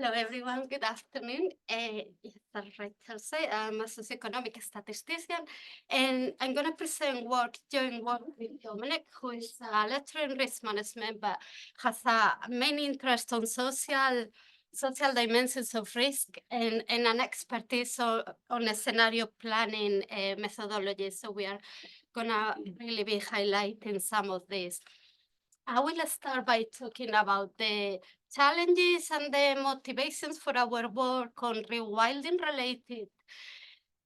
Hello, everyone. Good afternoon. Yes, as Rachel said, I'm a socioeconomic statistician, and I'm going to present joint work with Dominic, who is a lecturer in risk management, but has a main interest on social dimensions of risk and an expertise on a scenario planning methodology. So we are going to really be highlighting some of this. I will start by talking about the challenges and the motivations for our work on rewilding related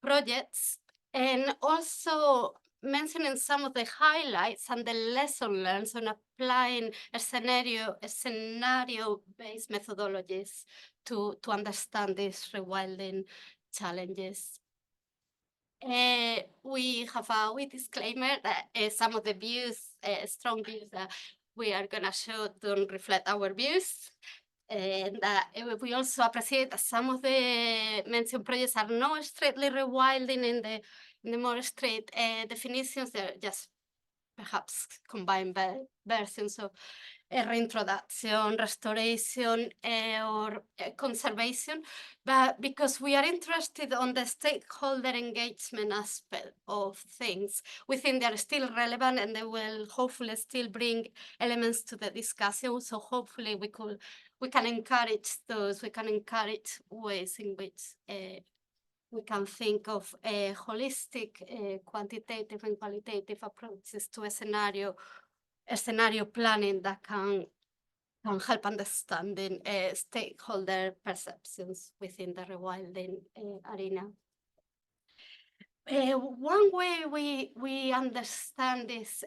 projects, and also mentioning some of the highlights and the lesson learned on applying a scenario-based methodologies to understand these rewilding challenges. We have a disclaimer that some of the views, strong views that we are going to show don't reflect our views. And we also appreciate that some of the mentioned projects are not strictly rewilding in the more strict definitions. They're just perhaps combined versions of reintroduction, restoration, or conservation, but because we are interested on the stakeholder engagement aspect of things, we think they are still relevant and they will hopefully still bring elements to the discussion. So hopefully we can encourage those, we can encourage ways in which we can think of holistic, quantitative and qualitative approaches to a scenario planning that can help understanding stakeholder perceptions within the rewilding arena. One way we understand this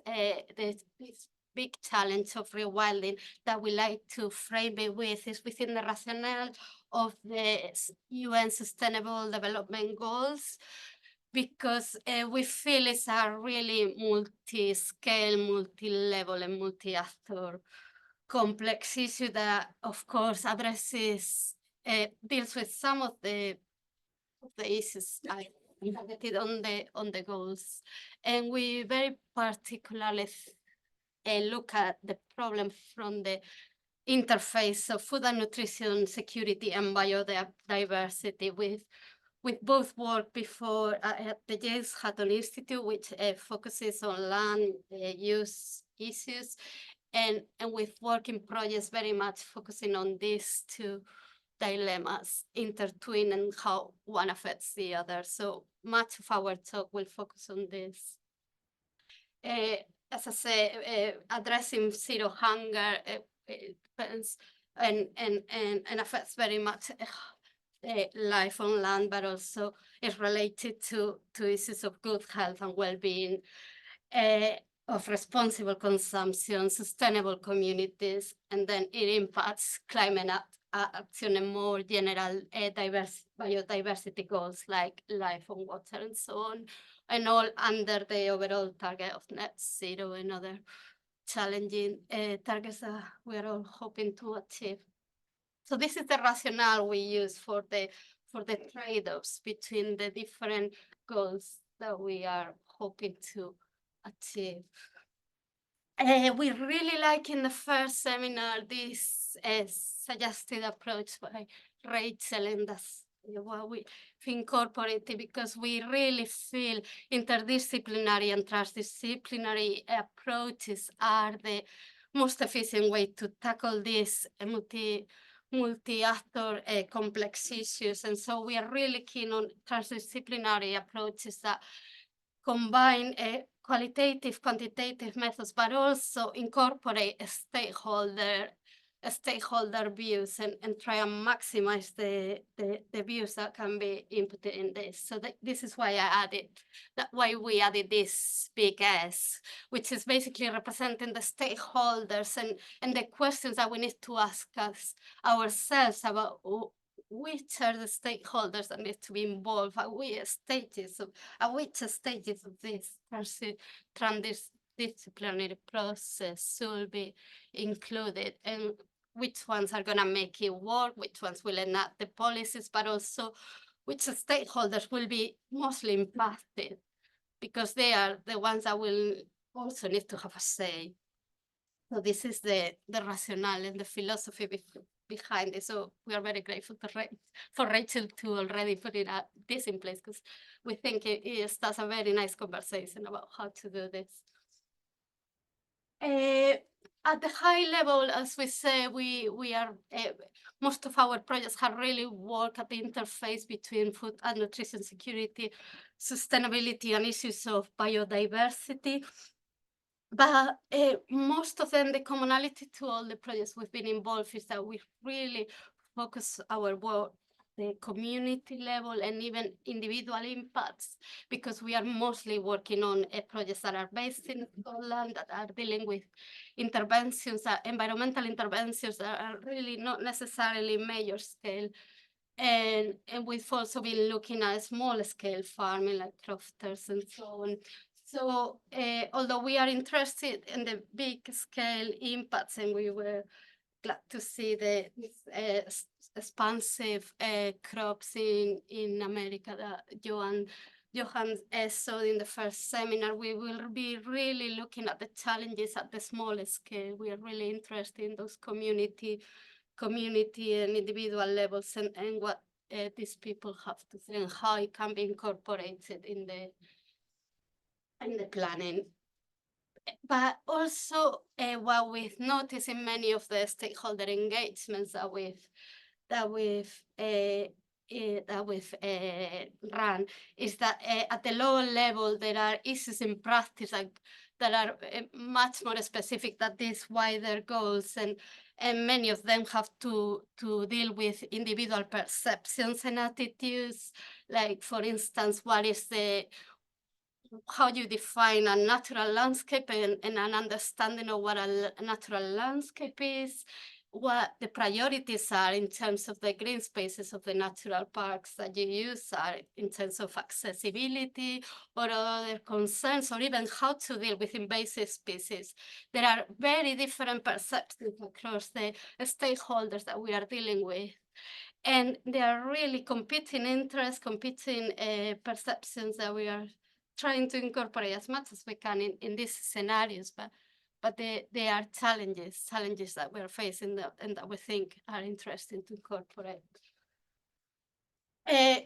big challenge of rewilding that we like to frame it with is within the rationale of the UN Sustainable Development Goals, because we feel it's a really multi-scale, multi-level, and multi-actor complex issue that, of course, addresses, deals with some of the issues I targeted on the goals. And we very particularly look at the problem from the interface of food and nutrition security and biodiversity with both work before at the James Hutton Institute, which focuses on land use issues, and with working projects very much focusing on these two dilemmas, intertwine and how one affects the other. So much of our talk will focus on this. As I say, addressing zero hunger depends and affects very much life on land, but also is related to issues of good health and well-being, of responsible consumption, sustainable communities, and then it impacts climate action and more general biodiversity goals like life on water and so on, and all under the overall target of net zero and other challenging targets that we are all hoping to achieve. So this is the rationale we use for the trade-offs between the different goals that we are hoping to achieve. We really like in the first seminar this suggested approach by Rachel, and that's what we incorporated, because we really feel interdisciplinary and transdisciplinary approaches are the most efficient way to tackle these multi-actor complex issues. And so we are really keen on transdisciplinary approaches that combine qualitative, quantitative methods, but also incorporate stakeholder views and try and maximize the views that can be inputted in this. So this is why we added this big S, which is basically representing the stakeholders and the questions that we need to ask ourselves about which are the stakeholders that need to be involved, at which stages of this transdisciplinary process should be included, and which ones are going to make it work, which ones will enact the policies, but also which stakeholders will be mostly impacted, because they are the ones that will also need to have a say. So this is the rationale and the philosophy behind it. So we are very grateful for Rachel to already putting this in place, because we think it starts a very nice conversation about how to do this. At the high level, as we say, we are most of our projects have really worked at the interface between food and nutrition security, sustainability, and issues of biodiversity. But most of them, the commonality to all the projects we've been involved is that we really focus our work the community level and even individual impacts, because we are mostly working on projects that are based in Scotland, that are dealing with interventions, environmental interventions that are really not necessarily major scale. And we've also been looking at small scale farming like crofters and so on. So although we are interested in the big scale impacts, and we were glad to see the expansive crops in America that Johan saw in the first seminar, we will be really looking at the challenges at the small scale. We are really interested in those community and individual levels, and what these people have to say and how it can be incorporated in the planning. But also what we've noticed in many of the stakeholder engagements that we've run is that at the lower level there are issues in practice that are much more specific than these wider goals, and many of them have to deal with individual perceptions and attitudes. Like, for instance, how you define a natural landscape and an understanding of what a natural landscape is, what the priorities are in terms of the green spaces of the natural parks that you use are in terms of accessibility or other concerns, or even how to deal with invasive species. There are very different perceptions across the stakeholders that we are dealing with. And there are really competing interests, competing perceptions that we are trying to incorporate as much as we can in these scenarios, but there are challenges that we're facing and that we think are interesting to incorporate.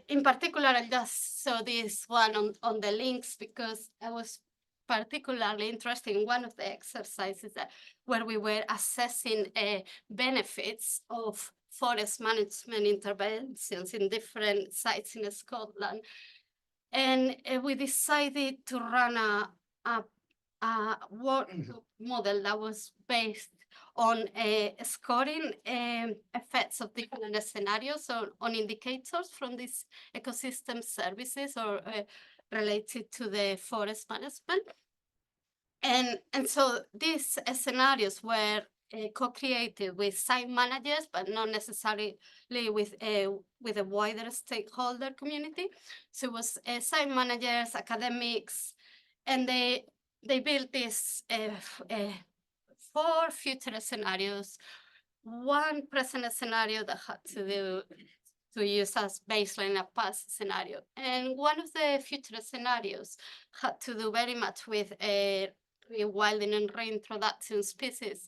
In particular, I just saw this one on the links because I was particularly interested in one of the exercises where we were assessing benefits of forest management interventions in different sites in Scotland. And we decided to run a work model that was based on scoring effects of different scenarios on indicators from these ecosystem services or related to the forest management. And so these scenarios were co-created with site managers, but not necessarily with a wider stakeholder community. So it was site managers, academics, and they built these 4 future scenarios. One present scenario that had to use as baseline a past scenario. And one of the future scenarios had to do very much with rewilding and reintroduction species.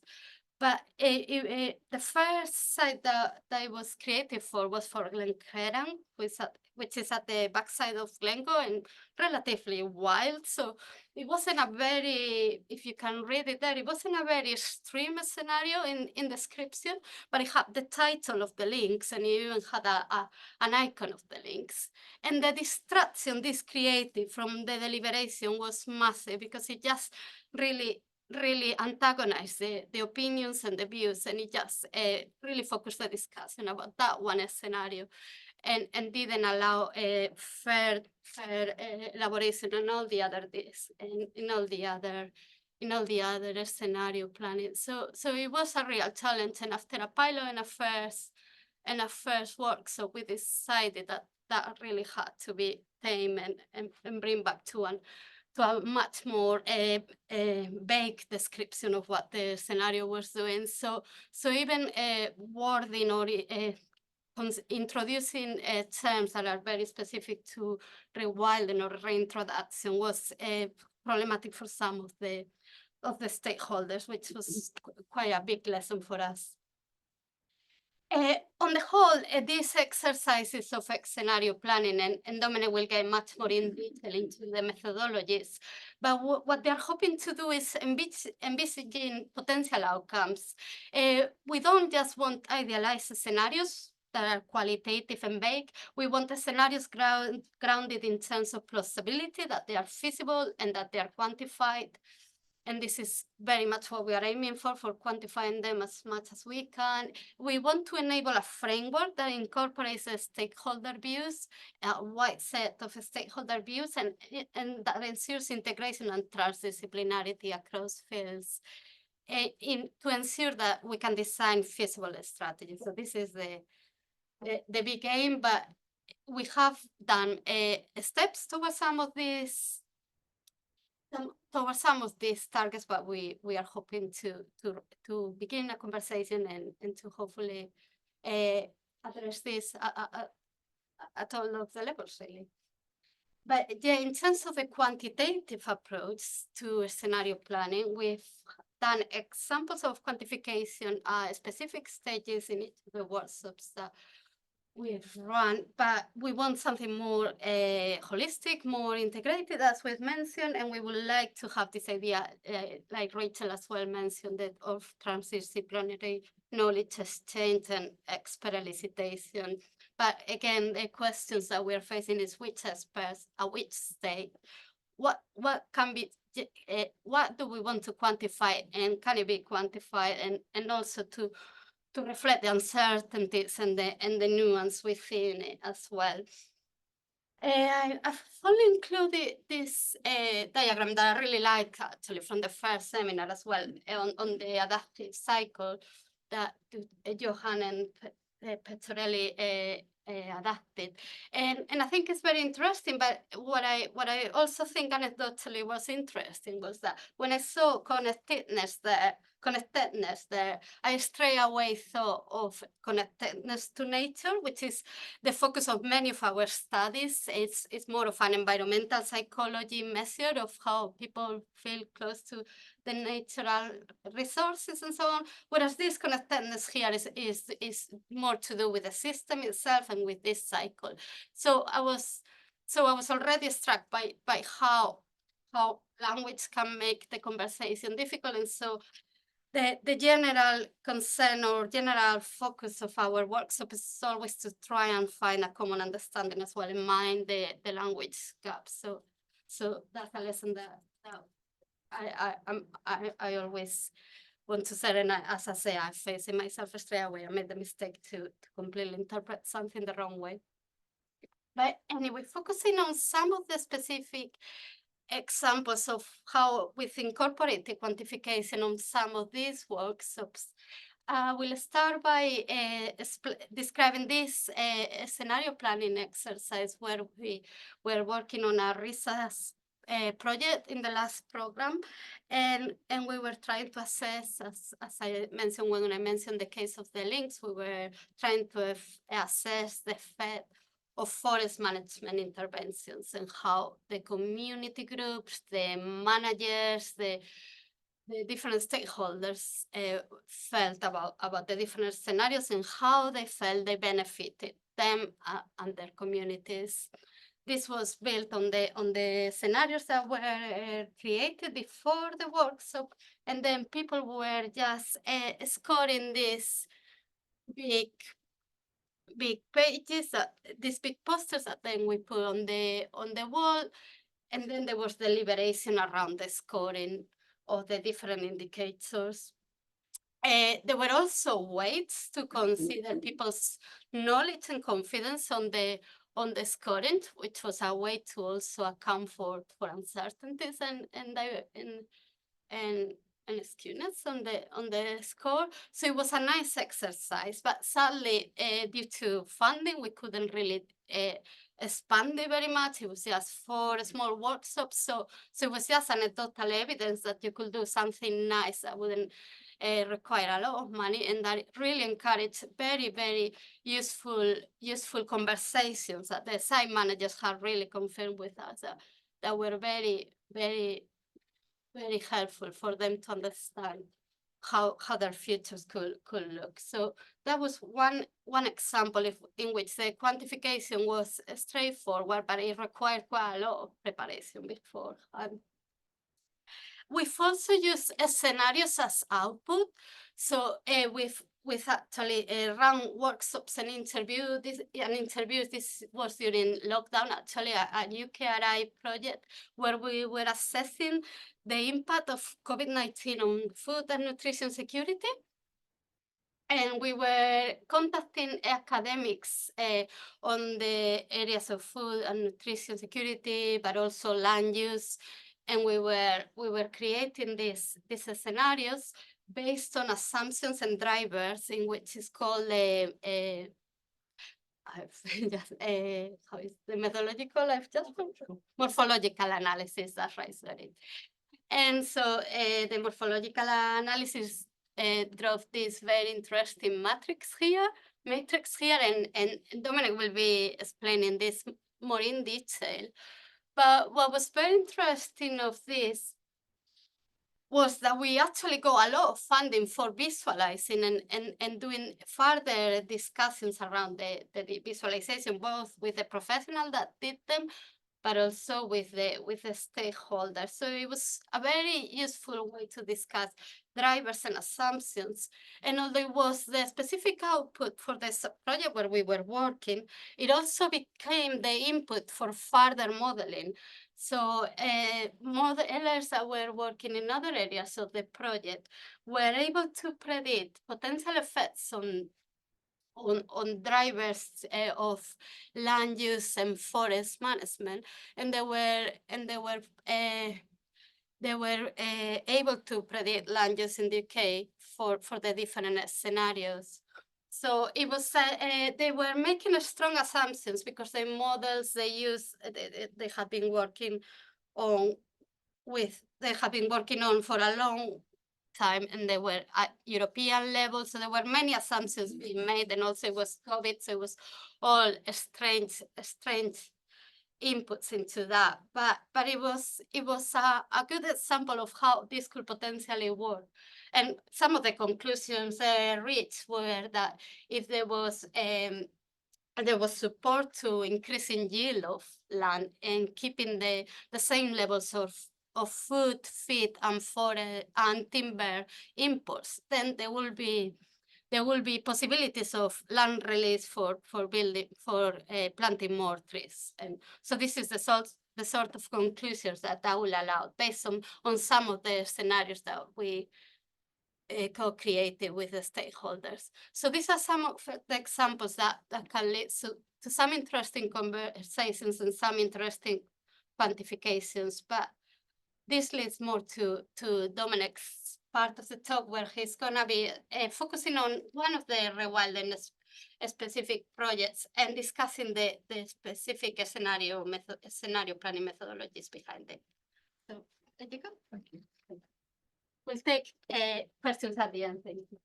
But the first site that it was created for was for Glencairn, which is at the backside of Glencoe and relatively wild. So it wasn't a very, if you can read it there, it wasn't a very extreme scenario in description, but it had the title of the links and it even had an icon of the links. And the distraction this created from the deliberation was massive because it just really antagonized the opinions and the views, and it just really focused the discussion about that one scenario and didn't allow fair elaboration on all the other and in all the other scenario planning. So it was a real challenge, and after a pilot and a first workshop, we decided that really had to be tamed and bring back to a much more vague description of what the scenario was doing. So even wording or introducing terms that are very specific to rewilding or reintroduction was problematic for some of the stakeholders, which was quite a big lesson for us. On the whole, these exercises of scenario planning, and Dominic will get much more in detail into the methodologies, but what they're hoping to do is envisaging potential outcomes. We don't just want idealized scenarios that are qualitative and vague. We want the scenarios grounded in terms of plausibility, that they are feasible and that they are quantified. And this is very much what we are aiming for quantifying them as much as we can. We want to enable a framework that incorporates the stakeholder views, a wide set of stakeholder views, and that ensures integration and transdisciplinarity across fields to ensure that we can design feasible strategies. So this is the big aim, but we have done steps towards some of these targets, but we are hoping to begin a conversation and to hopefully address this at all of the levels, really. But yeah, in terms of the quantitative approach to scenario planning, we've done examples of quantification at specific stages in each of the workshops that we've run, but we want something more holistic, more integrated, as we've mentioned, and we would like to have this idea, like Rachel as well mentioned, that of transdisciplinary knowledge exchange and expert elicitation. But again, the questions that we're facing is which experts at which stage, what can be, what do we want to quantify, and can it be quantified, and also to reflect the uncertainties and the nuance within it as well. I've only included this diagram that I really like, actually, from the first seminar as well, on the adaptive cycle that Johan and Pettorelli adapted, and I think it's very interesting. But what I also think anecdotally was interesting was that when I saw connectedness there, I straight away thought of connectedness to nature, which is the focus of many of our studies. It's more of an environmental psychology measure of how people feel close to the natural resources and so on. Whereas this connectedness here is more to do with the system itself and with this cycle. So I was already struck by how language can make the conversation difficult, and so the general concern or general focus of our workshop is always to try and find a common understanding as well, in mind the language gap. So that's a lesson that I always want to say, and as I say, I face it myself straight away. I made the mistake to completely interpret something the wrong way. But anyway, focusing on some of the specific examples of how we've incorporated quantification on some of these workshops. We'll start by describing this scenario planning exercise where we were working on a research project in the last program, and we were trying to assess, as I mentioned when I mentioned the case of the links, we were trying to assess the effect of forest management interventions and how the community groups, the managers, the different stakeholders felt about the different scenarios and how they felt they benefited them and their communities. This was built on the scenarios that were created before the workshop, and then people were just scoring these big pages, these big posters that then we put on the wall, and then there was deliberation around the scoring of the different indicators. There were also weights to consider people's knowledge and confidence on the scoring, which was a way to also account for uncertainties and skewness on the score. So it was a nice exercise, but sadly, due to funding, we couldn't really expand it very much. It was just 4 small workshops, so it was just anecdotal evidence that you could do something nice that wouldn't require a lot of money, and that really encouraged very, very useful conversations that the site managers have really confirmed with us that were very, very, very helpful for them to understand how their futures could look. So that was one example in which the quantification was straightforward, but it required quite a lot of preparation before. We've also used scenarios as output. So we've actually run workshops and interviews. This was during lockdown, actually, a UKRI project where we were assessing the impact of COVID-19 on food and nutrition security. And we were contacting academics on the areas of food and nutrition security, but also land use. And we were creating these scenarios based on assumptions and drivers, in which is called how is the methodological? Morphological analysis. That's right, sorry. And so the morphological analysis drove this very interesting matrix here, and Dominic will be explaining this more in detail. But what was very interesting of this was that we actually got a lot of funding for visualizing and doing further discussions around the visualization, both with the professional that did them, but also with the stakeholders. So it was a very useful way to discuss drivers and assumptions. And although it was the specific output for this project where we were working, it also became the input for further modeling. So modelers that were working in other areas of the project were able to predict potential effects on drivers of land use and forest management, and they were able to predict land use in the UK for the different scenarios. So it was they were making strong assumptions because the models they use they have been working on for a long time, and they were at European level, so there were many assumptions being made, and also it was COVID, so it was all strange inputs into that. But it was a good example of how this could potentially work. And some of the conclusions reached were that if there was support to increasing yield of land and keeping the same levels of food, feed, and forest and timber imports, then there will be possibilities of land release for planting more trees. And so this is the sort of conclusions that will allow based on some of the scenarios that we co-created with the stakeholders. So these are some of the examples that can lead to some interesting conversations and some interesting quantifications. But this leads more to Dominic's part of the talk, where he's going to be focusing on one of the Rewilding specific projects and discussing the specific scenario planning methodologies behind it. So there you go. Thank you. We'll take questions at the end. Thank you.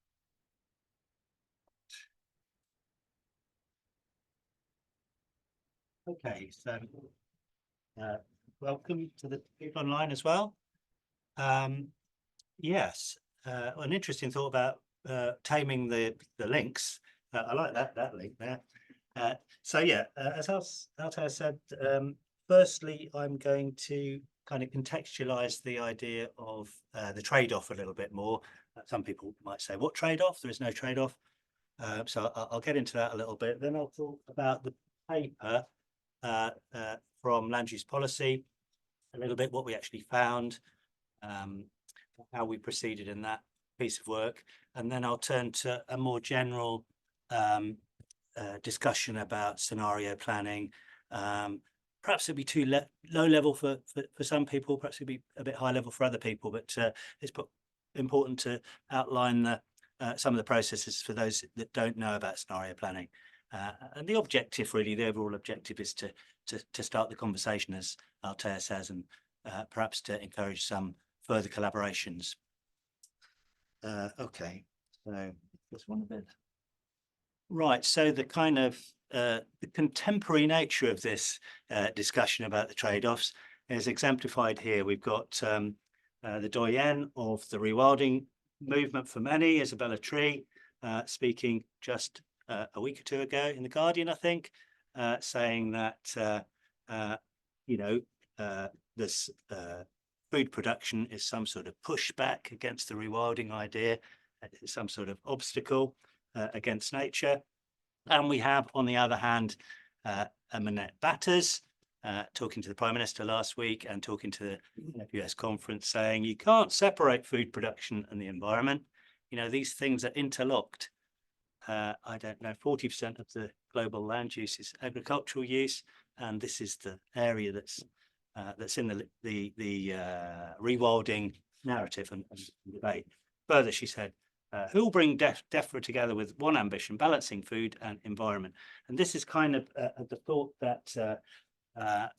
Okay, so welcome to the people online as well. Yes, an interesting thought about taming the links. I like that link there. So yeah, as Altea said, firstly, I'm going to kind of contextualize the idea of the trade-off a little bit more. Some people might say, what trade-off? There is no trade-off. So I'll get into that a little bit. Then I'll talk about the paper from Land Use Policy, a little bit what we actually found, how we proceeded in that piece of work, and then I'll turn to a more general discussion about scenario planning. Perhaps it'd be too low level for some people, perhaps it'd be a bit high level for other people, but it's important to outline some of the processes for those that don't know about scenario planning. And the objective, really, the overall objective is to start the conversation, as Altea says, and perhaps to encourage some further collaborations. Okay, so this one a bit. Right, so the kind of the contemporary nature of this discussion about the trade-offs is exemplified here. We've got the doyenne of the rewilding movement for many, Isabella Tree, speaking just a week or two ago in The Guardian, I think, saying that, this food production is some sort of pushback against the rewilding idea, some sort of obstacle against nature. And we have, on the other hand, Minette Batters talking to the Prime Minister last week and talking to the US conference, saying you can't separate food production and the environment. These things are interlocked. I don't know, 40% of the global land use is agricultural use, and this is the area that's in the rewilding narrative and debate. Further, she said, who will bring DEFRA together with one ambition, balancing food and environment? And this is kind of the thought that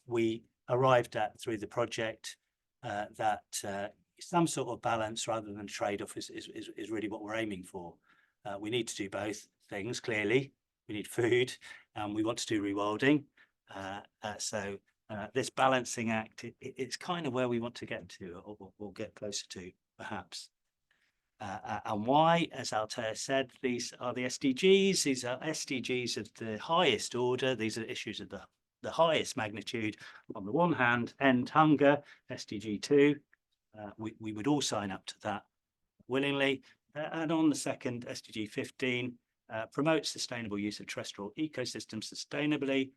we arrived at through the project, that some sort of balance rather than trade-off is really what we're aiming for. We need to do both things, clearly. We need food and we want to do rewilding. So this balancing act, it's kind of where we want to get to, or get closer to, perhaps. And why? As Altea said, these are the SDGs. These are SDGs of the highest order. These are issues of the highest magnitude. On the one hand, end hunger, SDG 2. We would all sign up to that willingly. And on the second, SDG 15, promote sustainable use of terrestrial ecosystems sustainably,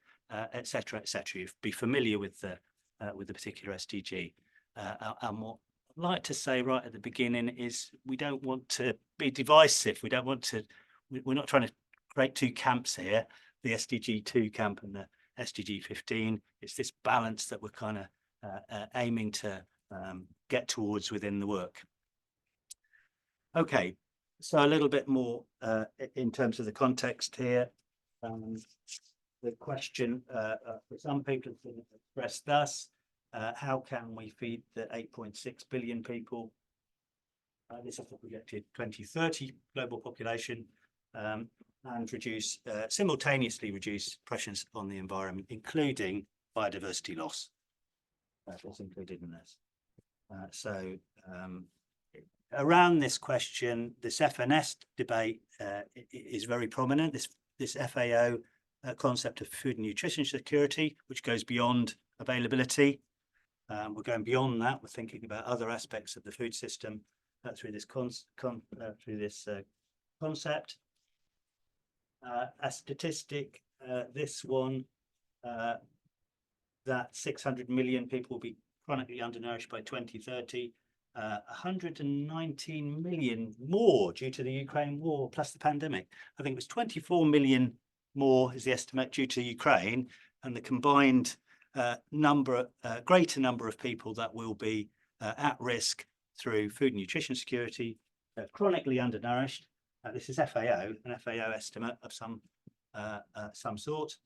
etc., etc. You'd be familiar with the particular SDG. And what I'd like to say right at the beginning is we don't want to be divisive. We're not trying to create two camps here, the SDG 2 camp and the SDG 15. It's this balance that we're kind of aiming to get towards within the work. Okay, so a little bit more in terms of the context here. The question for some people has been expressed thus: how can we feed the 8.6 billion people? This is the projected 2030 global population, and simultaneously reduce pressures on the environment, including biodiversity loss. That was included in this. Around this question, this FNS debate is very prominent. This FAO concept of food and nutrition security, which goes beyond availability. We're going beyond that. We're thinking about other aspects of the food system through this concept. A statistic, this one, that 600 million people will be chronically undernourished by 2030. 119 million more due to the Ukraine war plus the pandemic. I think it was 24 million more is the estimate due to Ukraine, and the combined greater number of people that will be at risk through food and nutrition security, chronically undernourished. This is FAO, an FAO estimate of some sort.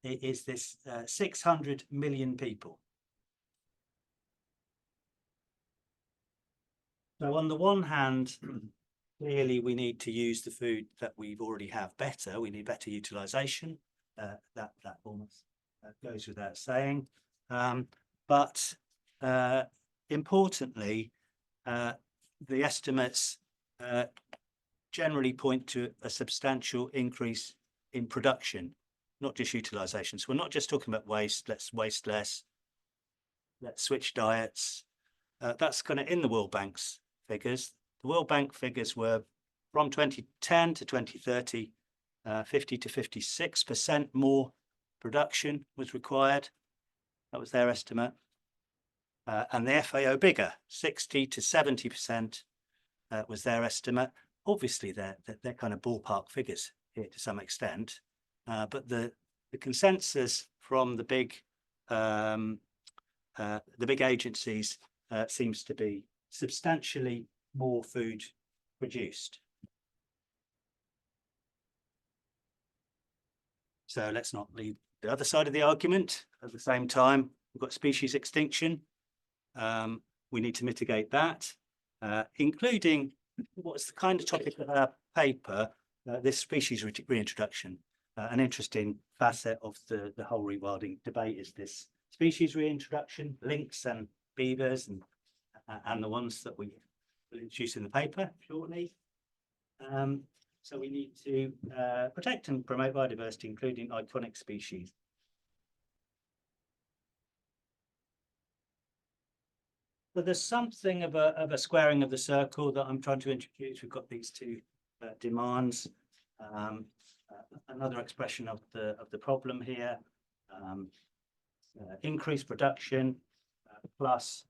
It is this 600 million people. So on the one hand, clearly we need to use the food that we already have better. We need better utilisation. That almost goes without saying. But importantly, the estimates generally point to a substantial increase in production, not just utilisation. So we're not just talking about waste. Let's waste less. Let's switch diets. That's kind of in the World Bank's figures. The World Bank figures were from 2010 to 2030, 50 to 56% more production was required. That was their estimate. And the FAO bigger, 60 to 70% was their estimate. Obviously, they're kind of ballpark figures here to some extent, but the consensus from the big agencies seems to be substantially more food produced. So let's not leave the other side of the argument. At the same time, we've got species extinction. We need to mitigate that, including what's the kind of topic of our paper, this species reintroduction. An interesting facet of the whole rewilding debate is this species reintroduction, lynx and beavers and the ones that we will introduce in the paper shortly. So we need to protect and promote biodiversity, including iconic species. But there's something of a squaring of the circle that I'm trying to introduce. We've got these two demands. Another expression of the problem here. Increased production plus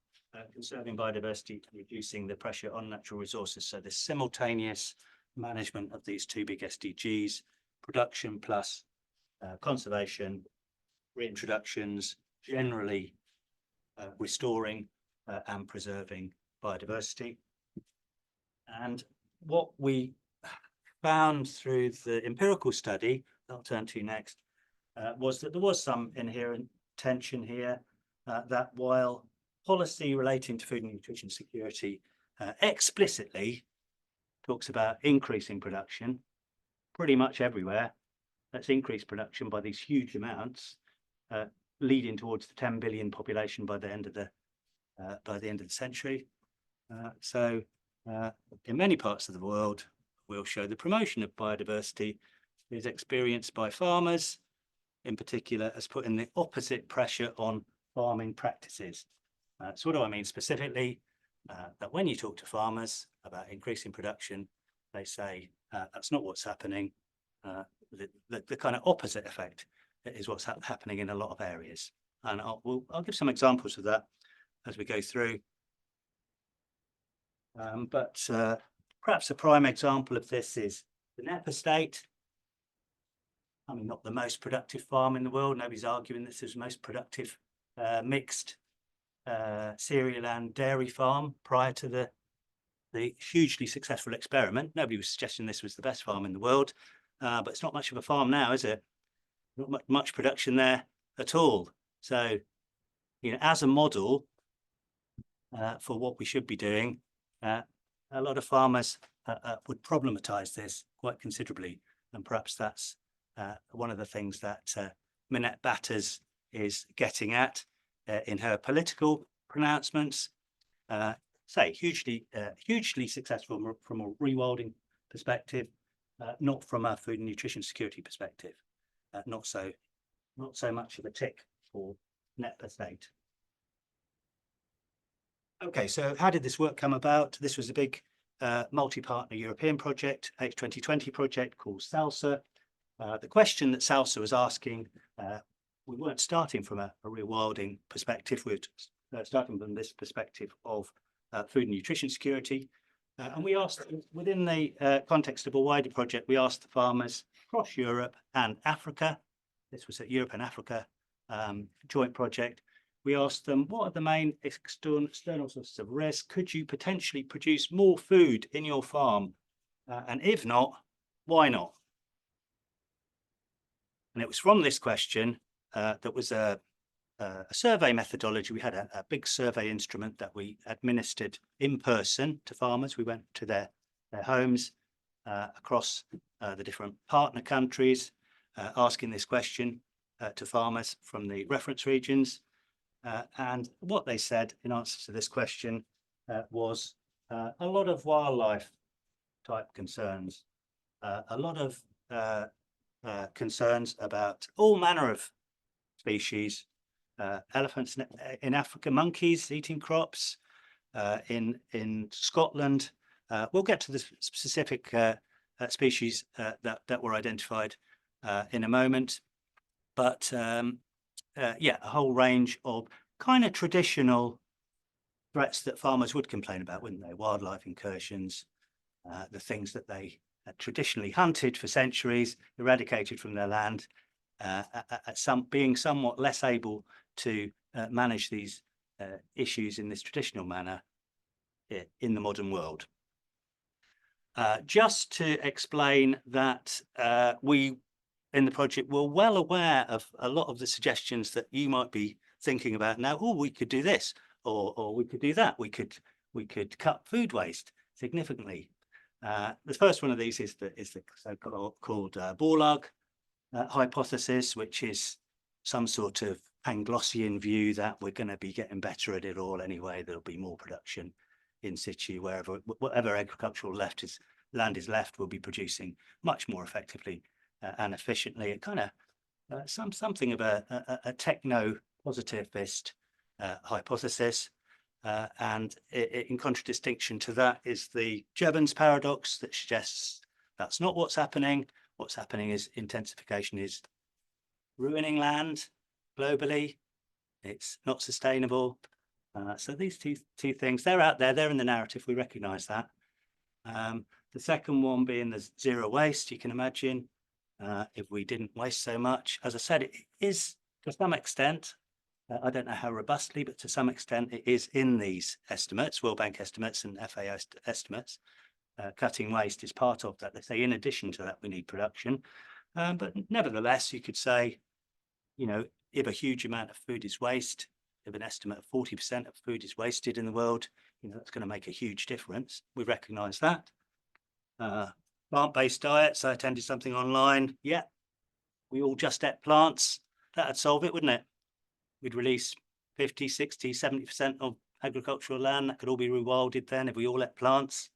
conserving biodiversity, reducing the pressure on natural resources. So this simultaneous management of these two big SDGs, production plus conservation, reintroductions, generally restoring and preserving biodiversity. And what we found through the empirical study, I'll turn to next, was that there was some inherent tension here, that while policy relating to food and nutrition security explicitly talks about increasing production pretty much everywhere, that's increased production by these huge amounts, leading towards the 10 billion population by the end of the century. So in many parts of the world, we'll show the promotion of biodiversity is experienced by farmers, in particular, as putting the opposite pressure on farming practices. So what do I mean specifically? That when you talk to farmers about increasing production, they say that's not what's happening. The kind of opposite effect is what's happening in a lot of areas. And I'll give some examples of that as we go through. But perhaps a prime example of this is the Napa state. I mean, not the most productive farm in the world. Nobody's arguing this is the most productive mixed cereal and dairy farm prior to the hugely successful experiment. Nobody was suggesting this was the best farm in the world, but it's not much of a farm now, is it? Not much production there at all. So, you know, as a model for what we should be doing, a lot of farmers would problematize this quite considerably, and perhaps that's one of the things that Minette Batters is getting at in her political pronouncements. Say hugely successful from a rewilding perspective, not from a food and nutrition security perspective. Not so much of a tick for Napa state. Okay, so how did this work come about? This was a big multi-partner European project, H2020 project called SALSA. The question that SALSA was asking, we weren't starting from a rewilding perspective, we were starting from this perspective of food and nutrition security. And we asked, within the context of a wider project, we asked the farmers across Europe and Africa. This was a Europe and Africa joint project. We asked them, what are the main external sources of risk? Could you potentially produce more food in your farm? And if not, why not? And it was from this question that was a survey methodology. We had a big survey instrument that we administered in person to farmers. We went to their homes across the different partner countries, asking this question to farmers from the reference regions. And what they said in answer to this question was a lot of wildlife type concerns, a lot of concerns about all manner of species, elephants in Africa, monkeys eating crops, in Scotland. We'll get to the specific species that were identified in a moment, but yeah, a whole range of kind of traditional threats that farmers would complain about, wouldn't they? Wildlife incursions, the things that they traditionally hunted for centuries, eradicated from their land, being somewhat less able to manage these issues in this traditional manner in the modern world. Just to explain that we in the project were well aware of a lot of the suggestions that you might be thinking about now. Oh, we could do this, or we could do that. We could cut food waste significantly. The first one of these is the so-called Borlaug hypothesis, which is some sort of Panglossian view that we're going to be getting better at it all anyway. There'll be more production in situ whatever agricultural left is land is left, we'll be producing much more effectively and efficiently. It kind of something of a techno-positivist hypothesis. And in contradistinction to that is the Jevons paradox that suggests that's not what's happening. What's happening is intensification is ruining land globally. It's not sustainable. So these two things, they're out there, they're in the narrative, we recognise that. The second one being the zero waste, you can imagine if we didn't waste so much. As I said, it is to some extent, I don't know how robustly, but to some extent it is in these estimates, World Bank estimates and FAO estimates. Cutting waste is part of that. They say in addition to that, we need production. But nevertheless, you could say, you know, if a huge amount of food is waste, if an estimate of 40% of food is wasted in the world, you know, that's going to make a huge difference. We recognise that. Plant-based diets, I attended something online. Yeah, we all just ate plants. That'd solve it, wouldn't it? We'd release 50, 60, 70% of agricultural land. That could all be rewilded then if we all ate plants.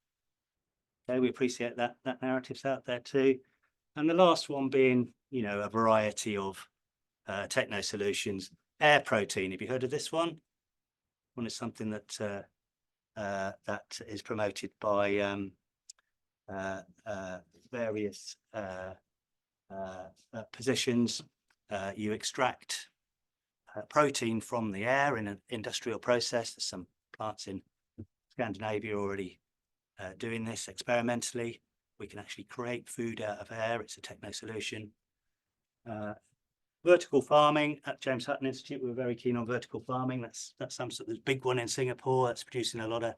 Okay, we appreciate that narrative's out there too. And the last one being, you know, a variety of techno solutions. Air protein, have you heard of this one? One is something that that is promoted by various positions. You extract protein from the air in an industrial process. There's some plants in Scandinavia already doing this experimentally. We can actually create food out of air. It's a techno solution. Vertical farming at James Hutton Institute, we were very keen on vertical farming. That's some sort of big one in Singapore that's producing a lot of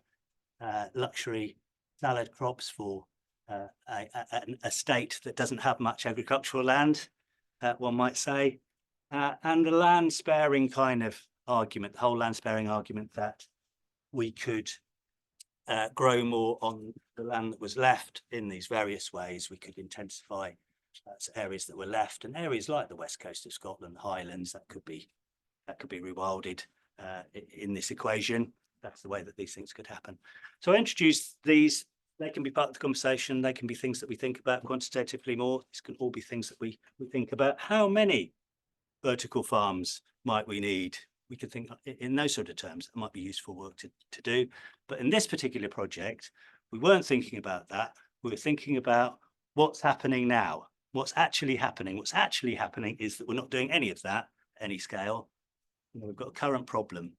luxury salad crops for a state that doesn't have much agricultural land, one might say. And the land sparing kind of argument, the whole land sparing argument that we could grow more on the land that was left in these various ways. We could intensify areas that were left, and areas like the west coast of Scotland, the Highlands, that could be rewilded in this equation. That's the way that these things could happen. So I introduced these. They can be part of the conversation. They can be things that we think about quantitatively more. These can all be things that we think about. How many vertical farms might we need? We could think in those sort of terms. That might be useful work to do. But in this particular project, we weren't thinking about that. We were thinking about what's happening now. What's actually happening? What's actually happening is that we're not doing any of that at any scale. You know, we've got a current problem.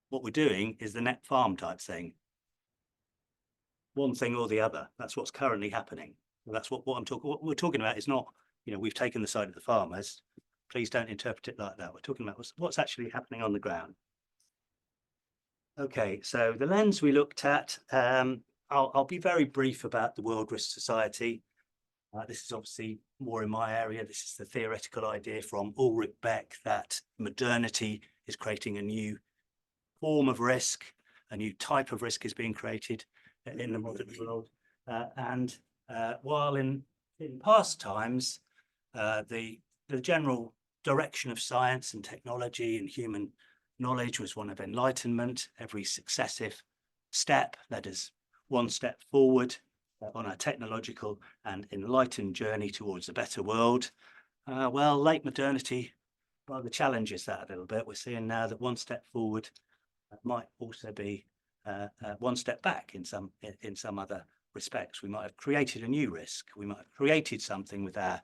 What we're doing is the net farm type thing. One thing or the other. That's what's currently happening. Well, that's what we're talking about is not, you know, we've taken the side of the farmers. Please don't interpret it like that. We're talking about what's actually happening on the ground. Okay, so the lens we looked at, I'll be very brief about the World Risk Society. This is obviously more in my area. This is the theoretical idea from Ulrich Beck that modernity is creating a new form of risk, a new type of risk is being created in the modern world. While in past times, the general direction of science and technology and human knowledge was one of enlightenment. Every successive step led us one step forward on a technological and enlightened journey towards a better world. Well, late modernity rather challenges that a little bit. We're seeing now that one step forward might also be one step back in some other respects. We might have created a new risk. We might have created something with our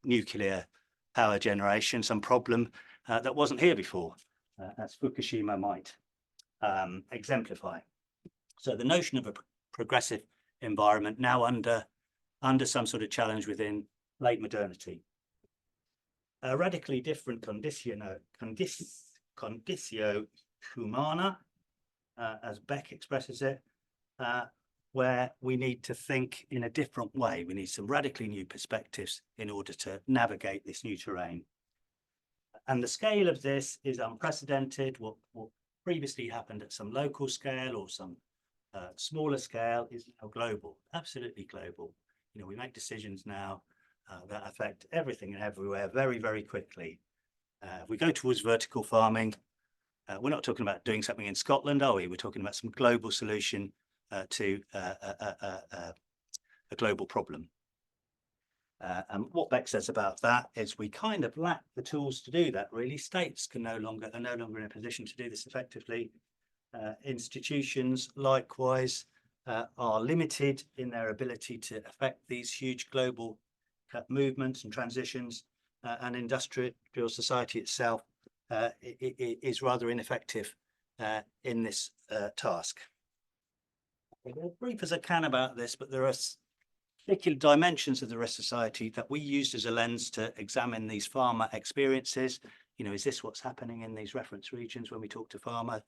nuclear power generation, some problem that wasn't here before, as Fukushima might exemplify. So the notion of a progressive environment now under some sort of challenge within late modernity. A radically different conditio humana, as Beck expresses it, where we need to think in a different way. We need some radically new perspectives in order to navigate this new terrain. And the scale of this is unprecedented. What previously happened at some local scale or some smaller scale is now global, absolutely global. You know, we make decisions now that affect everything and everywhere very, very quickly. If we go towards vertical farming, we're not talking about doing something in Scotland, are we? We're talking about some global solution to a global problem. And what Beck says about that is we kind of lack the tools to do that, really. States are no longer in a position to do this effectively. Institutions, likewise, are limited in their ability to affect these huge global movements and transitions, and industrial society itself is rather ineffective in this task. I'll be as brief as I can about this, but there are particular dimensions of the risk society that we used as a lens to examine these farmer experiences. You know, is this what's happening in these reference regions when we talk to farmers?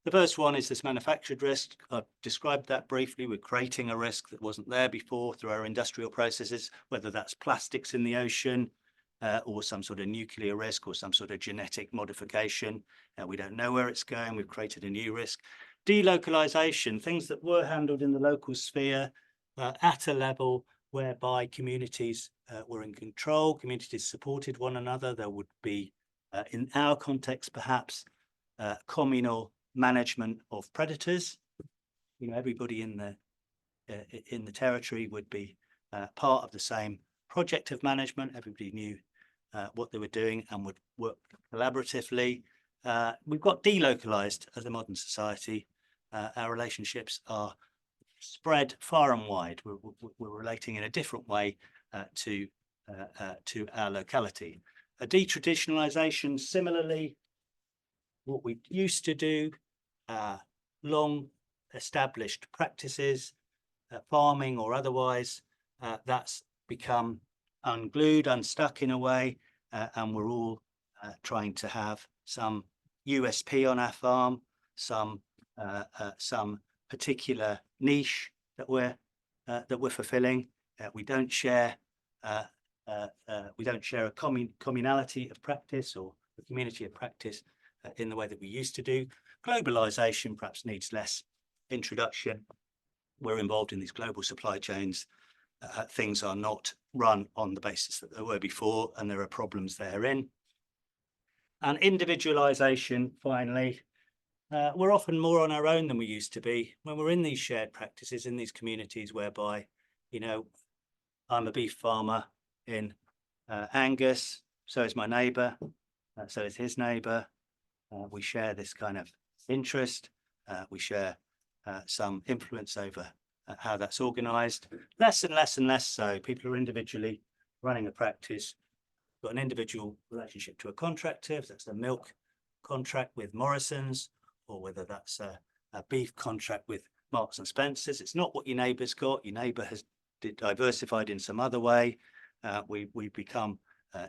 The first one is this manufactured risk. I've described that briefly. We're creating a risk that wasn't there before through our industrial processes, whether that's plastics in the ocean or some sort of nuclear risk or some sort of genetic modification. We don't know where it's going. We've created a new risk. Delocalization, things that were handled in the local sphere at a level whereby communities were in control, communities supported one another. There would be, in our context, perhaps communal management of predators. You know, everybody in the territory would be part of the same project of management. Everybody knew what they were doing and would work collaboratively. We've got delocalized as a modern society. Our relationships are spread far and wide. We're relating in a different way to our locality. A detraditionalization, similarly, what we used to do, long established practices, farming or otherwise, that's become unglued, unstuck in a way, and we're all trying to have some USP on our farm, some particular niche that we're fulfilling. We don't share a communality of practice or a community of practice in the way that we used to do. Globalization perhaps needs less introduction. We're involved in these global supply chains. Things are not run on the basis that they were before, and there are problems therein. And individualization, finally, we're often more on our own than we used to be when we're in these shared practices, in these communities whereby, you know, I'm a beef farmer in Angus, so is my neighbour, so is his neighbour. We share this kind of interest. We share some influence over how that's organised. Less and less and less so. People are individually running a practice, got an individual relationship to a contractor, if that's a milk contract with Morrison's, or whether that's a beef contract with Marks and Spencer's. It's not what your neighbour's got. Your neighbour has diversified in some other way. We become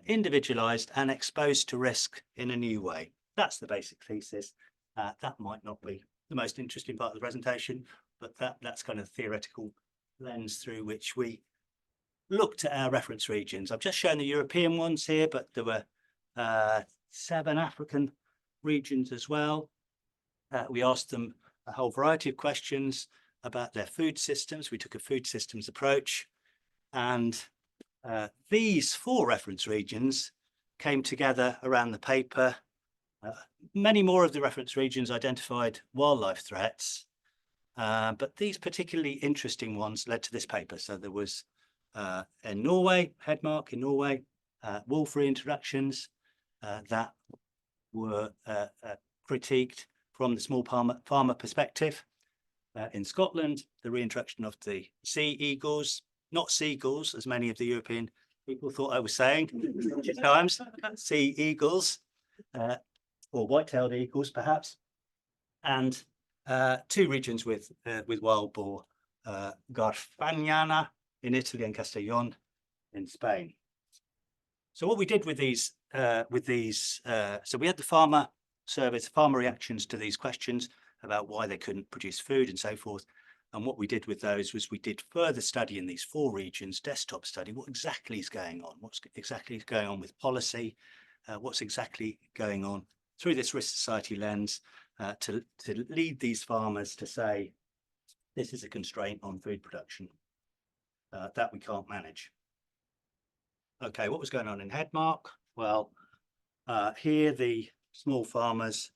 individualised and exposed to risk in a new way. That's the basic thesis. That might not be the most interesting part of the presentation, but that's kind of the theoretical lens through which we looked at our reference regions. I've just shown the European ones here, but there were 7 African regions as well. We asked them a whole variety of questions about their food systems. We took a food systems approach, and these 4 reference regions came together around the paper. Many more of the reference regions identified wildlife threats, but these particularly interesting ones led to this paper. So there was in Norway, Hedmark in Norway, wolf reintroductions that were critiqued from the small farmer perspective. In Scotland, the reintroduction of the sea eagles, not seagulls, as many of the European people thought I was saying times, sea eagles, or white-tailed eagles, perhaps, and 2 regions with wild boar, Garfagnana in Italy and Castellón in Spain. So what we did with these, so we had the farmer surveys, farmer reactions to these questions about why they couldn't produce food and so forth. And what we did with those was we did further study in these 4 regions, desktop study, what exactly is going on, what's exactly going on with policy, what's exactly going on through this risk society lens to lead these farmers to say, this is a constraint on food production that we can't manage. Okay, what was going on in Hedmark? Well, here the small farmers,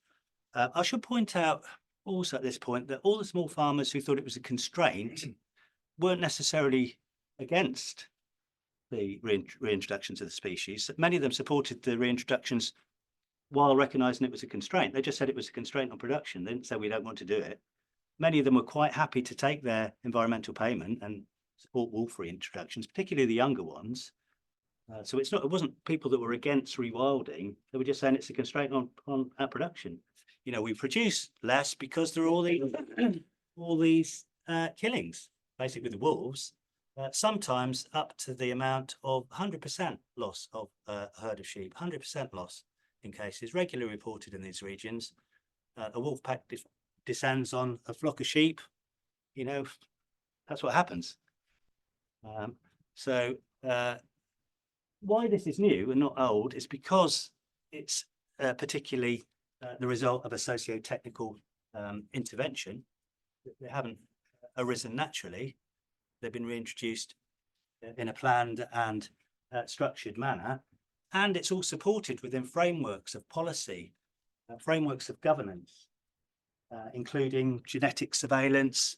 I should point out also at this point that all the small farmers who thought it was a constraint weren't necessarily against the reintroductions of the species. Many of them supported the reintroductions while recognising it was a constraint. They just said it was a constraint on production. They didn't say we don't want to do it. Many of them were quite happy to take their environmental payment and support wolf reintroductions, particularly the younger ones. So it wasn't people that were against rewilding. They were just saying it's a constraint on our production. You know, we produce less because there are all these killings, basically with the wolves, sometimes up to the amount of 100% loss of a herd of sheep, 100% loss in cases regularly reported in these regions. A wolf pack descends on a flock of sheep, you know, that's what happens. Why this is new and not old is because it's particularly the result of a socio-technical intervention. They haven't arisen naturally. They've been reintroduced in a planned and structured manner. And it's all supported within frameworks of policy, frameworks of governance, including genetic surveillance,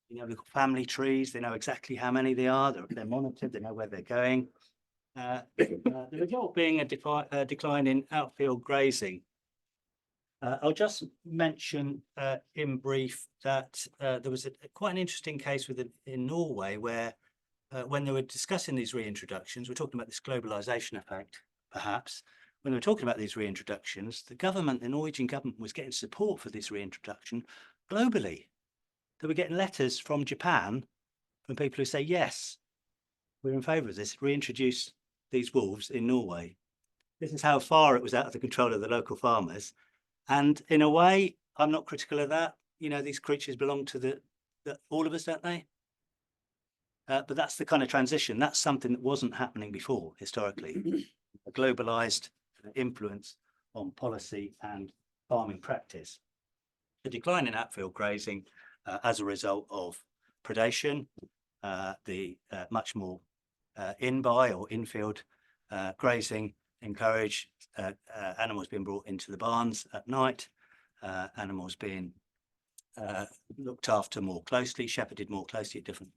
you know, little family trees. They know exactly how many they are. They're monitored. They know where they're going. The result being a decline in outfield grazing. I'll just mention in brief that there was quite an interesting case in Norway where when they were discussing these reintroductions, we're talking about this globalization effect, perhaps. When they were talking about these reintroductions, the Norwegian government was getting support for this reintroduction globally. They were getting letters from Japan from people who say, yes, we're in favour of this, reintroduce these wolves in Norway. This is how far it was out of the control of the local farmers. And in a way, I'm not critical of that. You know, these creatures belong to all of us, don't they? But that's the kind of transition. That's something that wasn't happening before, historically. A globalized influence on policy and farming practice. The decline in outfield grazing as a result of predation, the much more in-by or infield grazing encourage animals being brought into the barns at night, animals being looked after more closely, shepherded more closely at different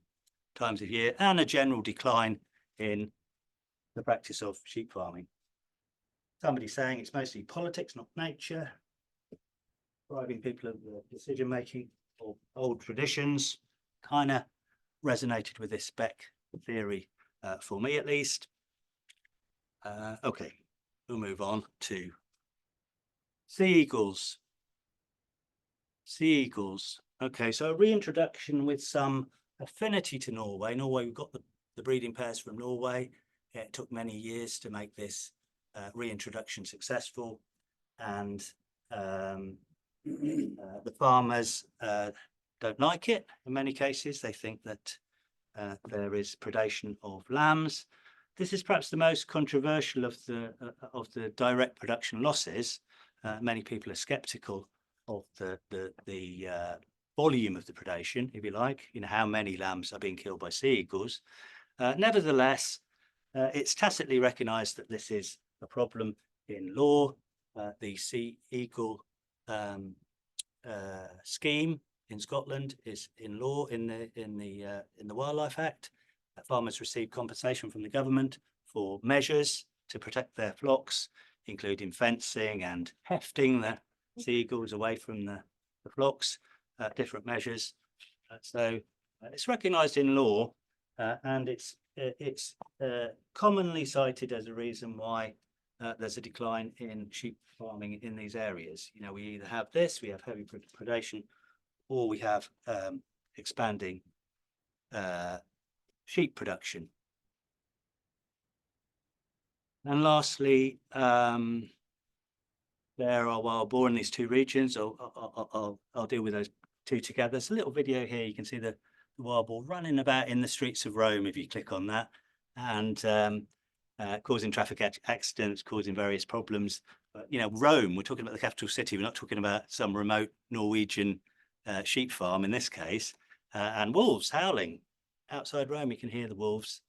times of year, and a general decline in the practice of sheep farming. Somebody's saying it's mostly politics, not nature, driving people of the decision-making or old traditions. Kind of resonated with this spec theory for me, at least. Okay, we'll move on to sea eagles. Sea eagles. Okay, so a reintroduction with some affinity to Norway. Norway, we've got the breeding pairs from Norway. It took many years to make this reintroduction successful, and the farmers don't like it. In many cases, they think that there is predation of lambs. This is perhaps the most controversial of the direct production losses. Many people are sceptical of the volume of the predation, if you like. You know, how many lambs are being killed by sea eagles. Nevertheless, it's tacitly recognised that this is a problem in law. The sea eagle scheme in Scotland is in law in the Wildlife Act. Farmers receive compensation from the government for measures to protect their flocks, including fencing and hefting the sea eagles away from the flocks, different measures. So it's recognised in law, and it's commonly cited as a reason why there's a decline in sheep farming in these areas. You know, we either have this, we have heavy predation, or we have expanding sheep production. And lastly, there are wild boar in these two regions. I'll deal with those two together. There's a little video here. You can see the wild boar running about in the streets of Rome if you click on that, and causing traffic accidents, causing various problems. But, you know, Rome, we're talking about the capital city. We're not talking about some remote Norwegian sheep farm in this case. And wolves howling outside Rome. You can hear the wolves.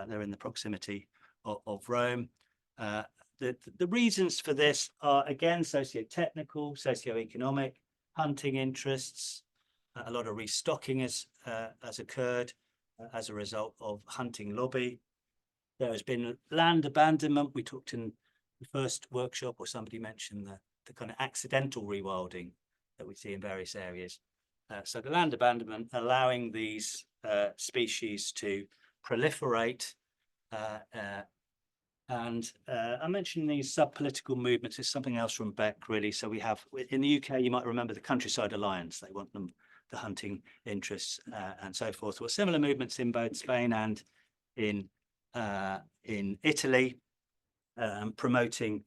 They're in the proximity of Rome. The reasons for this are, again, socio-technical, socio-economic, hunting interests. A lot of restocking has occurred. as a result of hunting lobby. There has been land abandonment. We talked in the first workshop, or somebody mentioned the kind of accidental rewilding that we see in various areas. So the land abandonment allowing these species to proliferate. And I mentioned these sub-political movements. It's something else from Beck, really. So we have, in the UK, you might remember the Countryside Alliance. They want them, the hunting interests and so forth. Well, similar movements in both Spain and in Italy, promoting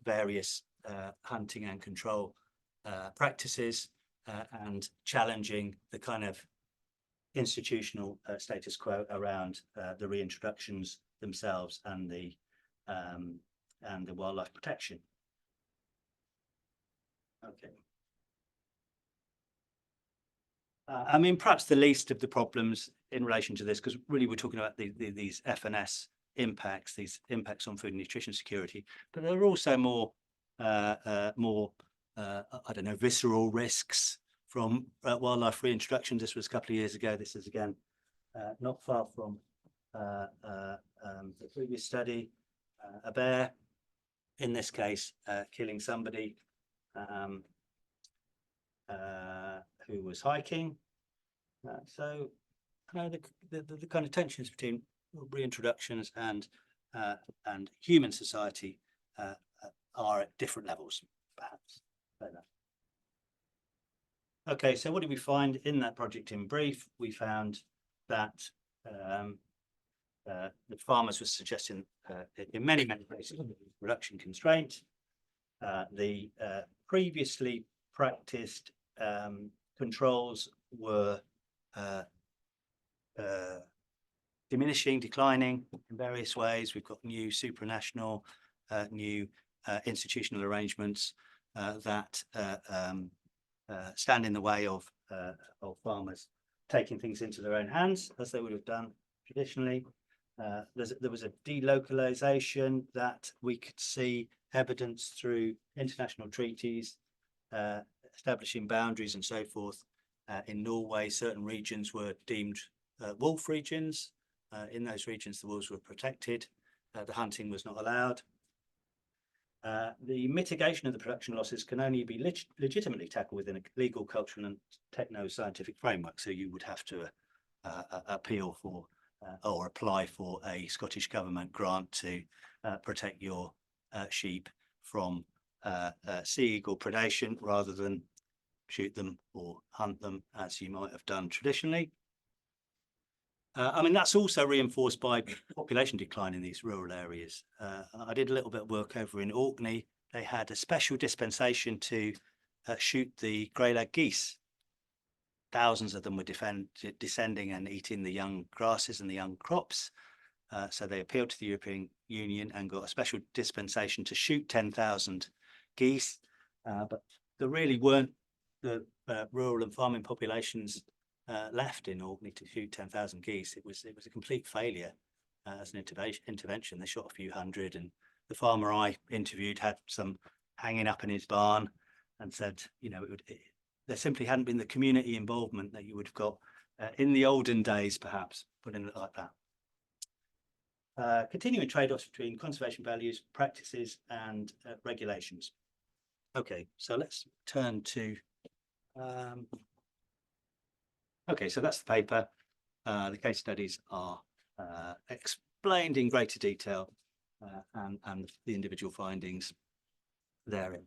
various hunting and control practices and challenging the kind of institutional status quo around the reintroductions themselves and the wildlife protection. Okay. I mean, perhaps the least of the problems in relation to this, because really we're talking about these F&S impacts, these impacts on food and nutrition security, but there are also more, I don't know, visceral risks from wildlife reintroduction. This was a couple of years ago. This is again not far from the previous study. A bear, in this case, killing somebody who was hiking. So, you know, the kind of tensions between reintroductions and human society are at different levels, perhaps. Okay, so what did we find in that project in brief? We found that the farmers were suggesting in many places production constraint. The previously practiced controls were diminishing, declining in various ways. We've got new supranational, new institutional arrangements that stand in the way of farmers taking things into their own hands, as they would have done traditionally. There was a delocalization that we could see evidence through international treaties establishing boundaries and so forth. In Norway, certain regions were deemed wolf regions. In those regions, the wolves were protected. The hunting was not allowed. The mitigation of the production losses can only be legitimately tackled within a legal, cultural and techno-scientific framework. So you would have to appeal for or apply for a Scottish government grant to protect your sheep from sea eagle predation rather than shoot them or hunt them as you might have done traditionally. I mean, that's also reinforced by population decline in these rural areas. I did a little bit of work over in Orkney. They had a special dispensation to shoot the grey-lag geese. Thousands of them were descending and eating the young grasses and the young crops. So they appealed to the European Union and got a special dispensation to shoot 10,000 geese. But there really weren't the rural and farming populations left in Orkney to shoot 10,000 geese. It was a complete failure as an intervention. They shot a few hundred, and the farmer I interviewed had some hanging up in his barn and said, you know, there simply hadn't been the community involvement that you would have got in the olden days, perhaps, putting it like that. Continuing trade-offs between conservation values, practices and regulations. Okay, so let's turn to okay, so that's the paper. The case studies are explained in greater detail and the individual findings therein.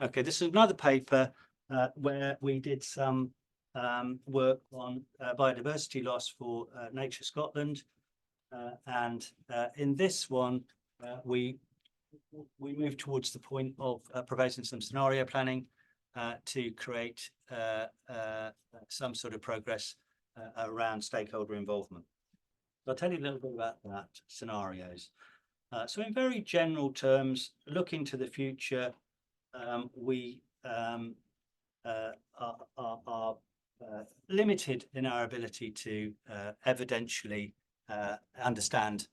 Okay, this is another paper where we did some work on biodiversity loss for Nature Scotland. And in this one, we moved towards the point of proposing some scenario planning to create some sort of progress around stakeholder involvement. So I'll tell you a little bit about that, scenarios. So in very general terms, looking to the future, we are limited in our ability to evidentially understand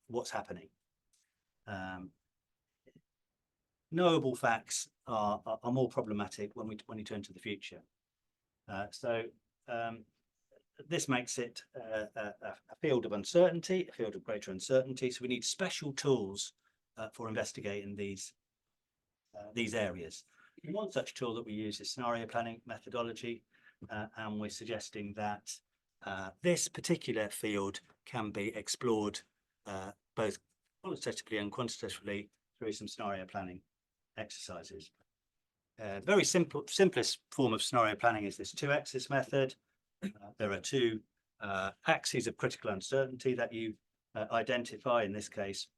what's happening. Knowable facts are more problematic when you turn to the future. So this makes it a field of uncertainty, a field of greater uncertainty. So we need special tools for investigating these areas. And one such tool that we use is scenario planning methodology, and we're suggesting that this particular field can be explored both qualitatively and quantitatively through some scenario planning exercises. Very simplest form of scenario planning is this 2-axis method. There are two axes of critical uncertainty that you identify, in this case,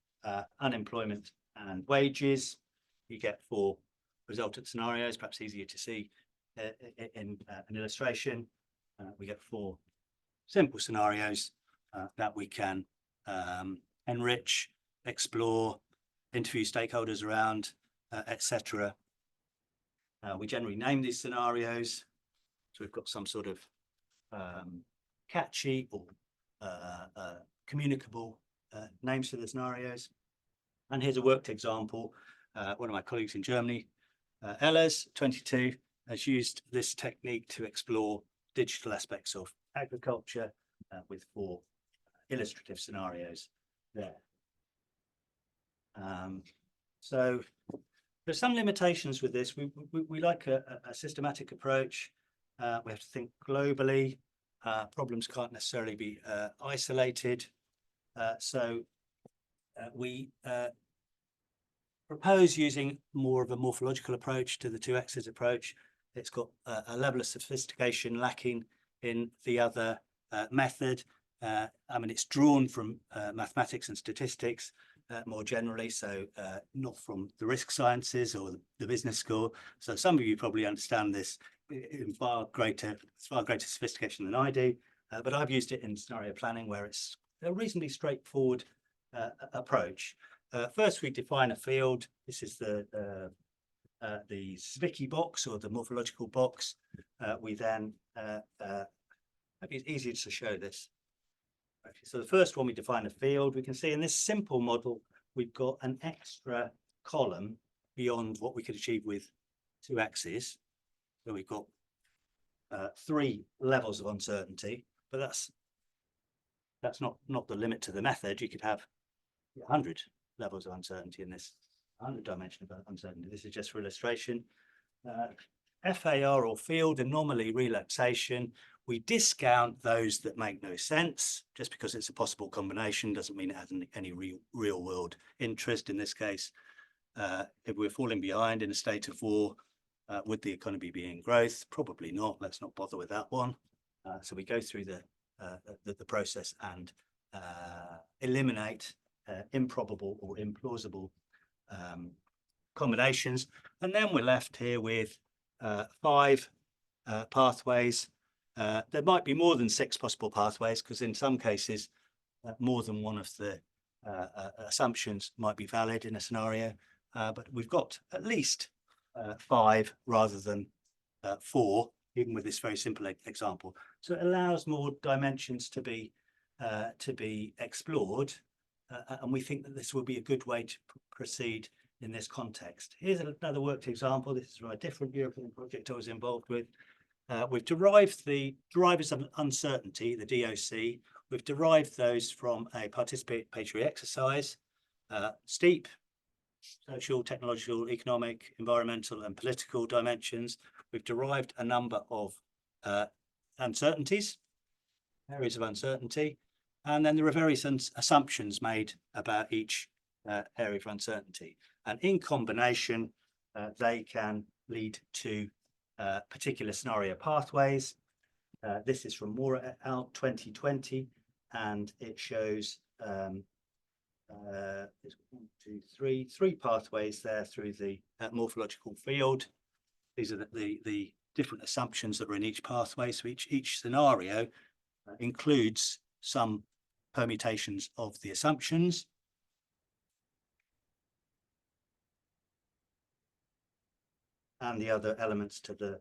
unemployment and wages. You get 4 resultant scenarios, perhaps easier to see in an illustration. We get 4 simple scenarios that we can enrich, explore, interview stakeholders around, etc. We generally name these scenarios, so we've got some sort of catchy or communicable names for the scenarios. And here's a worked example. One of my colleagues in Germany, Ellers, 22, has used this technique to explore digital aspects of agriculture with 4 illustrative scenarios there. So there's some limitations with this. We like a systematic approach. We have to think globally. Problems can't necessarily be isolated. So we propose using more of a morphological approach to the 2-axis approach. It's got a level of sophistication lacking in the other method. I mean, it's drawn from mathematics and statistics more generally, so not from the risk sciences or the business school. So some of you probably understand this in far greater sophistication than I do, but I've used it in scenario planning, where it's a reasonably straightforward approach. First, we define a field. This is the Zwicky box, or the morphological box. We then, maybe it's easier to show this. So the first one, we define a field. We can see in this simple model, we've got an extra column beyond what we could achieve with 2 axes. So we've got 3 levels of uncertainty, but that's not the limit to the method. You could have 100 levels of uncertainty in this 100 dimension of uncertainty. This is just for illustration. FAR, or field anomaly relaxation, we discount those that make no sense. Just because it's a possible combination doesn't mean it has any real world interest. In this case, if we're falling behind in a state of war, would the economy be in growth? Probably not. Let's not bother with that one. So we go through the process and eliminate improbable or implausible combinations, and then we're left here with 5 pathways. There might be more than 6 possible pathways, because in some cases more than one of the assumptions might be valid in a scenario, but we've got at least 5 rather than 4, even with this very simple example. So it allows more dimensions to be explored, and we think that this will be a good way to proceed in this context. Here's another worked example. This is from a different European project I was involved with. We've derived the drivers of uncertainty, the DOC. We've derived those from a participatory exercise, steep social, technological, economic, environmental, and political dimensions. We've derived a number of uncertainties, areas of uncertainty, and then there are various assumptions made about each area of uncertainty. And in combination, they can lead to particular scenario pathways. This is from Mora et al. 2020, and it shows there's 1, 2, 3 pathways there through the morphological field. These are the different assumptions that are in each pathway. So each scenario includes some permutations of the assumptions. And the other elements to the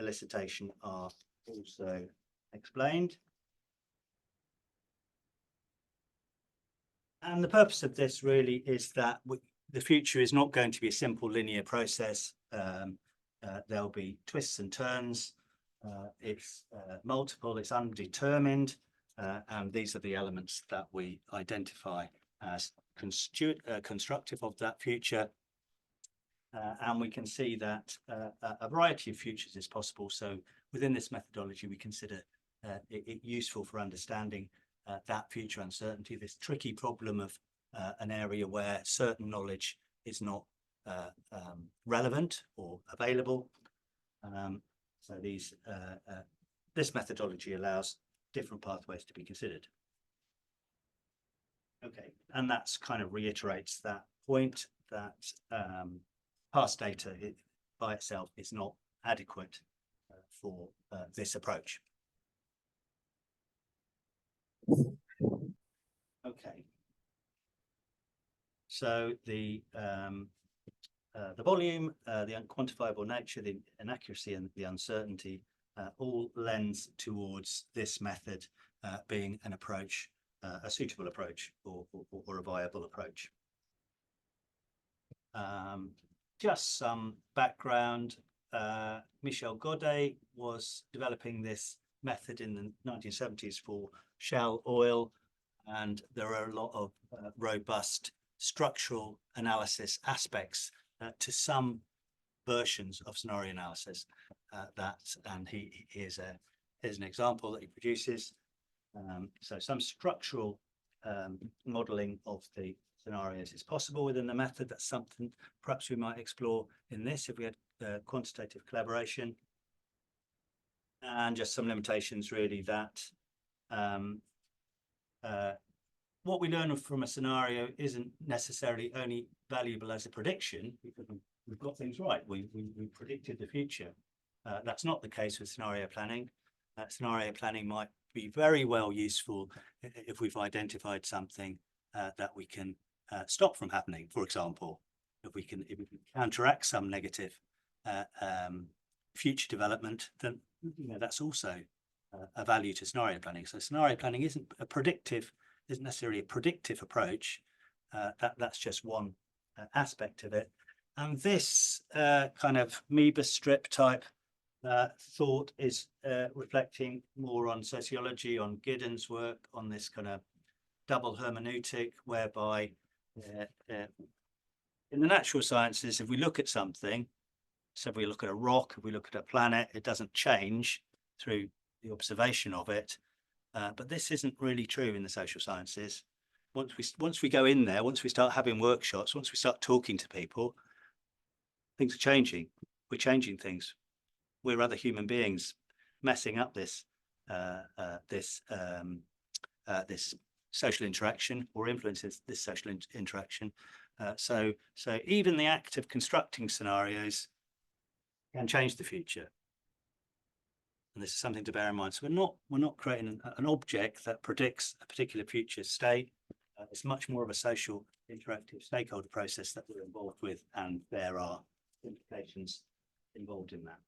elicitation are also explained. And the purpose of this really is that the future is not going to be a simple linear process. There'll be twists and turns. it's multiple, it's undetermined, and these are the elements that we identify as constructive of that future. And we can see that a variety of futures is possible. So within this methodology, we consider it useful for understanding that future uncertainty, this tricky problem of an area where certain knowledge is not relevant or available. So this methodology allows different pathways to be considered. Okay, and that's kind of reiterates that point that past data by itself is not adequate for this approach. Okay. So the volume, the unquantifiable nature, the inaccuracy, and the uncertainty all lends towards this method being an approach, a suitable approach, or a viable approach. Just some background. Michel Godet was developing this method in the 1970s for shale oil, and there are a lot of robust structural analysis aspects to some versions of scenario analysis. And here's an example that he produces. So some structural modeling of the scenarios is possible within the method. That's something perhaps we might explore in this if we had quantitative collaboration. And just some limitations really that what we learn from a scenario isn't necessarily only valuable as a prediction because we've got things right. We predicted the future. That's not the case with scenario planning. Scenario planning might be very well useful if we've identified something that we can stop from happening. For example, if we can counteract some negative future development, then that's also a value to scenario planning. So scenario planning isn't necessarily a predictive approach. That's just one aspect of it. And this kind of Moebius strip type thought is reflecting more on sociology, on Giddens' work, on this kind of double hermeneutic, whereby in the natural sciences, if we look at something, so if we look at a rock, if we look at a planet, it doesn't change through the observation of it. But this isn't really true in the social sciences. Once we go in there, once we start having workshops, once we start talking to people, things are changing. We're changing things. We're other human beings messing up this social interaction or influences this social interaction. So even the act of constructing scenarios can change the future. And this is something to bear in mind. So we're not creating an object that predicts a particular future state. It's much more of a social interactive stakeholder process that we're involved with, and there are implications involved in that.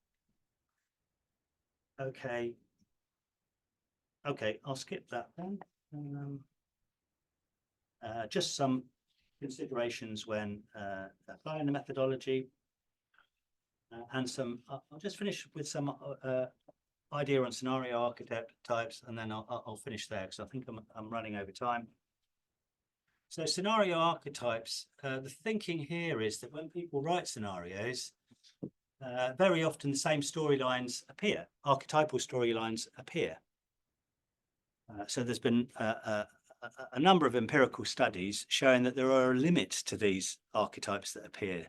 Okay, I'll skip that then. Just some considerations when applying the methodology, and I'll just finish with some idea on scenario archetypes, and then I'll finish there because I think I'm running over time. So scenario archetypes, the thinking here is that when people write scenarios, very often the same storylines appear, archetypal storylines appear. So there's been a number of empirical studies showing that there are limits to these archetypes that appear.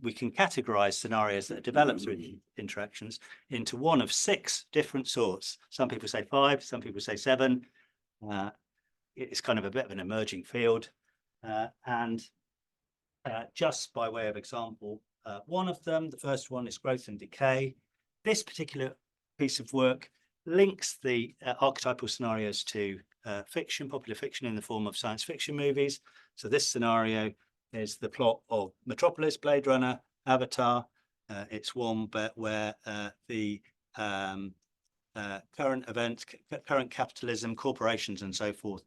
We can categorize scenarios that are developed through interactions into one of 6 different sorts. Some people say 5, some people say 7. It's kind of a bit of an emerging field. And just by way of example, one of them, the first one, is growth and decay. This particular piece of work links the archetypal scenarios to fiction, popular fiction in the form of science fiction movies. So this scenario is the plot of Metropolis, Blade Runner, Avatar. It's one where the current events, current capitalism, corporations and so forth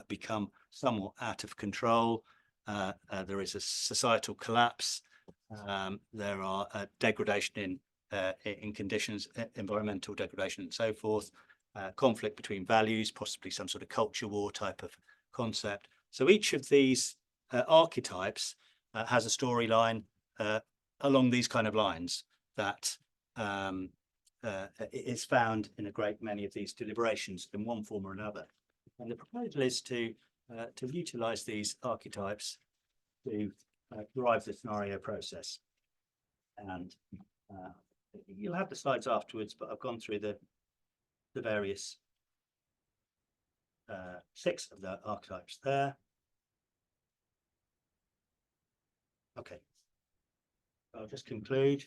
become somewhat out of control. There is a societal collapse. There are a degradation in in conditions, environmental degradation and so forth, conflict between values, possibly some sort of culture war type of concept. So each of these archetypes has a storyline along these kind of lines that is found in a great many of these deliberations in one form or another. And the proposal is to utilize these archetypes to drive the scenario process. And you'll have the slides afterwards, but I've gone through the various 6 of the archetypes there. Okay, I'll just conclude.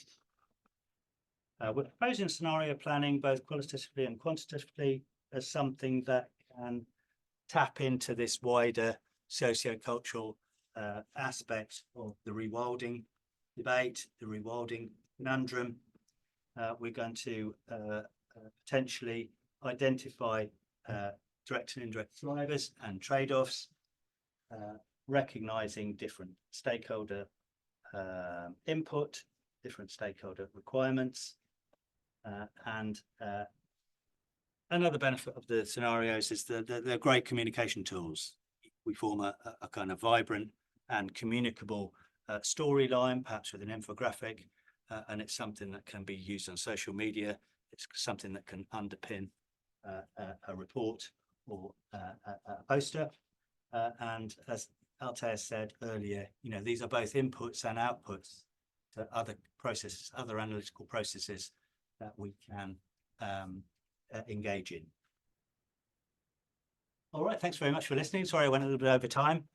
We're proposing scenario planning both qualitatively and quantitatively as something that can tap into this wider socio-cultural aspect of the rewilding debate, the rewilding conundrum. We're going to potentially identify direct and indirect drivers and trade-offs, recognizing different stakeholder input, different stakeholder requirements, and another benefit of the scenarios is that they're great communication tools. We form a kind of vibrant and communicable storyline, perhaps with an infographic, and it's something that can be used on social media. It's something that can underpin a report or a poster. And as Altea said earlier, these are both inputs and outputs to other processes, other analytical processes that we can engage in. All right, thanks very much for listening. Sorry I went a little bit over time.